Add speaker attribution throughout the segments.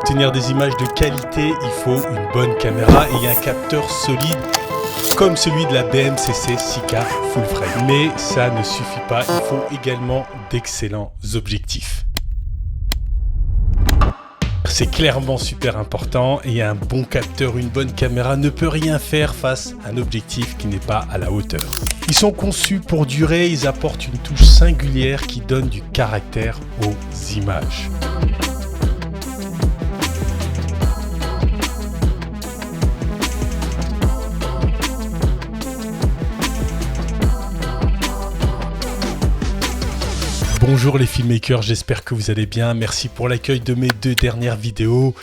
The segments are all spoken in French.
Speaker 1: obtenir des images de qualité, il faut une bonne caméra et un capteur solide comme celui de la BMCC Sika Full Frame. Mais ça ne suffit pas, il faut également d'excellents objectifs. C'est clairement super important et un bon capteur, une bonne caméra ne peut rien faire face à un objectif qui n'est pas à la hauteur. Ils sont conçus pour durer, ils apportent une touche singulière qui donne du caractère aux images. Bonjour les filmmakers, j'espère que vous allez bien. Merci pour l'accueil de mes 2 dernières vidéos.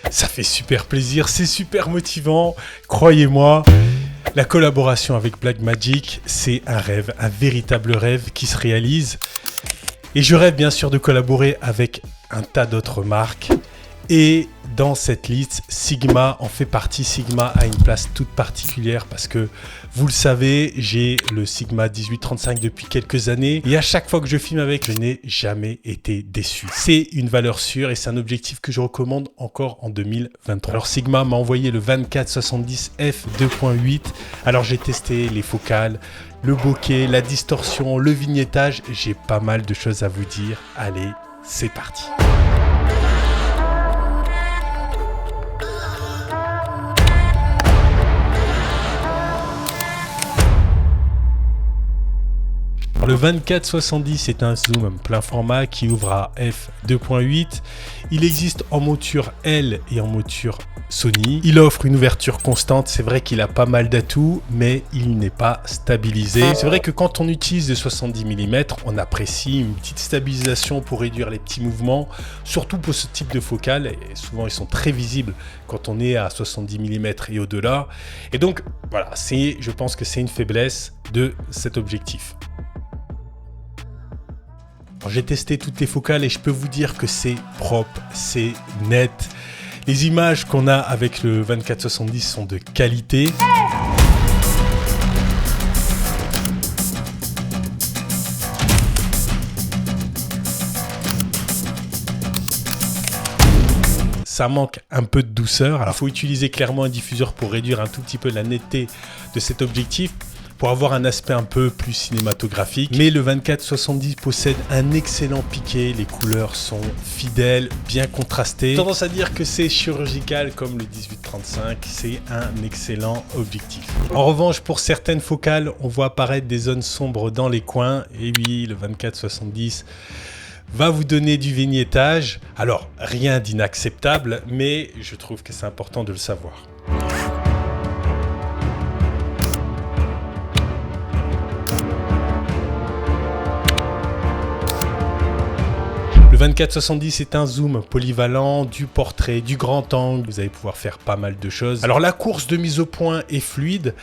Speaker 1: Ça fait super plaisir, c'est super motivant. Croyez-moi, la collaboration avec Blackmagic, c'est un rêve, un véritable rêve qui se réalise. Et je rêve bien sûr de collaborer avec un tas d'autres marques. Et dans cette liste, Sigma en fait partie. Sigma a une place toute particulière parce que, vous le savez, j'ai le Sigma 18-35 depuis quelques années. Et à chaque fois que je filme avec, je n'ai jamais été déçu. C'est une valeur sûre et c'est un objectif que je recommande encore en 2023. Alors Sigma m'a envoyé le 24-70 f2.8. Alors j'ai testé les focales, le bokeh, la distorsion, le vignettage. J'ai pas mal de choses à vous dire. Allez, c'est parti. Le 24-70 est un zoom plein format qui ouvre à f2.8. Il existe en monture L et en monture Sony. Il offre une ouverture constante. C'est vrai qu'il a pas mal d'atouts, mais il n'est pas stabilisé. C'est vrai que quand on utilise des 70 mm, on apprécie une petite stabilisation pour réduire les petits mouvements, surtout pour ce type de focale. Et souvent, ils sont très visibles quand on est à 70 mm et au-delà. Et donc, voilà, je pense que c'est une faiblesse de cet objectif. J'ai testé toutes les focales et je peux vous dire que c'est propre, c'est net. Les images qu'on a avec le 24-70 sont de qualité. Ça manque un peu de douceur. Alors, il faut utiliser clairement un diffuseur pour réduire un tout petit peu la netteté de cet objectif, pour avoir un aspect un peu plus cinématographique. Mais le 24-70 possède un excellent piqué, les couleurs sont fidèles, bien contrastées. J'ai tendance à dire que c'est chirurgical comme le 18-35, c'est un excellent objectif. En revanche, pour certaines focales, on voit apparaître des zones sombres dans les coins. Et oui, le 24-70 va vous donner du vignettage. Alors, rien d'inacceptable, mais je trouve que c'est important de le savoir. Le 24-70 est un zoom polyvalent, du portrait, du grand angle. Vous allez pouvoir faire pas mal de choses. Alors la course de mise au point est fluide.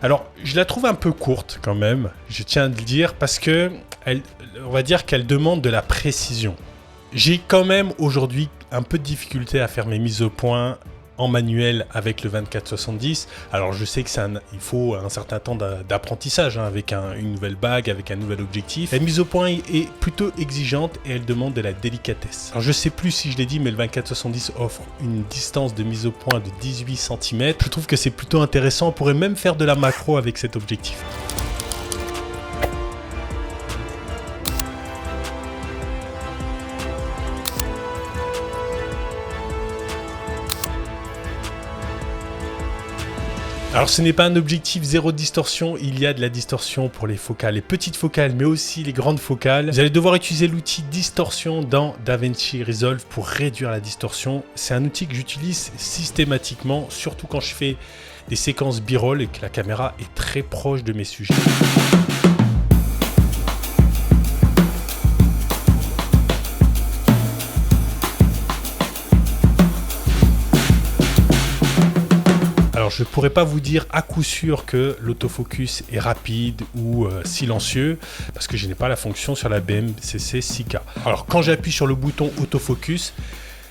Speaker 1: Alors je la trouve un peu courte quand même, je tiens à le dire, parce que on va dire qu'elle demande de la précision. J'ai quand même aujourd'hui un peu de difficulté à faire mes mises au point en manuel avec le 24-70. Alors je sais que il faut un certain temps d'apprentissage avec une nouvelle bague, avec un nouvel objectif. La mise au point est plutôt exigeante et elle demande de la délicatesse. Alors je sais plus si je l'ai dit, mais le 24-70 offre une distance de mise au point de 18 cm. Je trouve que c'est plutôt intéressant. On pourrait même faire de la macro avec cet objectif. Alors ce n'est pas un objectif zéro distorsion, il y a de la distorsion pour les focales, les petites focales mais aussi les grandes focales. Vous allez devoir utiliser l'outil distorsion dans DaVinci Resolve pour réduire la distorsion. C'est un outil que j'utilise systématiquement, surtout quand je fais des séquences b-roll et que la caméra est très proche de mes sujets. Alors je ne pourrais pas vous dire à coup sûr que l'autofocus est rapide ou silencieux parce que je n'ai pas la fonction sur la BMCC Sika. Alors quand j'appuie sur le bouton autofocus,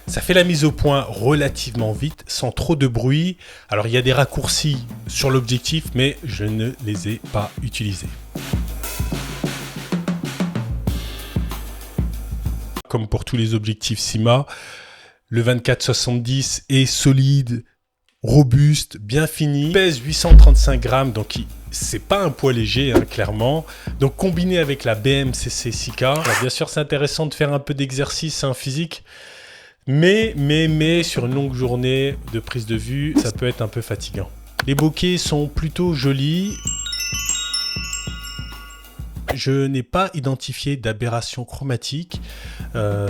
Speaker 1: ça fait la mise au point relativement vite, sans trop de bruit. Alors il y a des raccourcis sur l'objectif, mais je ne les ai pas utilisés. Comme pour tous les objectifs Sigma, Le 24-70 est solide, robuste, bien fini, pèse 835 grammes, donc c'est pas un poids léger, hein, clairement. Donc combiné avec la BMCC 6K, alors bien sûr c'est intéressant de faire un peu d'exercice physique, mais sur une longue journée de prise de vue, ça peut être un peu fatigant. Les bokeh sont plutôt jolis. Je n'ai pas identifié d'aberration chromatique,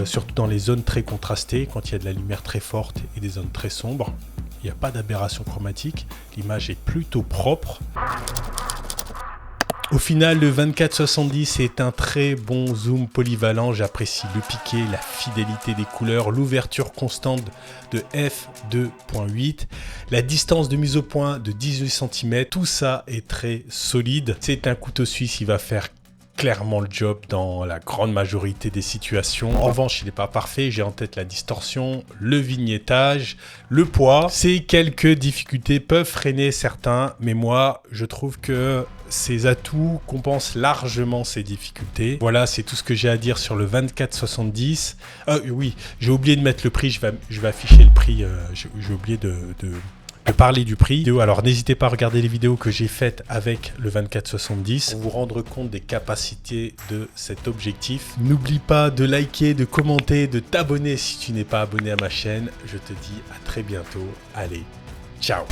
Speaker 1: surtout dans les zones très contrastées, quand il y a de la lumière très forte et des zones très sombres. Il n'y a pas d'aberration chromatique, l'image est plutôt propre. Au final, le 24-70 est un très bon zoom polyvalent. J'apprécie le piqué, la fidélité des couleurs, l'ouverture constante de f2.8, la distance de mise au point de 18 cm. Tout ça est très solide. C'est un couteau suisse, il va faire clairement le job dans la grande majorité des situations. En revanche, il n'est pas parfait. J'ai en tête la distorsion, le vignettage, le poids. Ces quelques difficultés peuvent freiner certains, mais moi, je trouve que ces atouts compensent largement ces difficultés. Voilà, c'est tout ce que j'ai à dire sur le 24-70. Oui, j'ai oublié de mettre le prix. Je vais afficher le prix. J'ai oublié de parler du prix. Alors n'hésitez pas à regarder les vidéos que j'ai faites avec le 24-70 pour vous rendre compte des capacités de cet objectif. N'oublie pas de liker, de commenter, de t'abonner si tu n'es pas abonné à ma chaîne. Je te dis à très bientôt. Allez, ciao!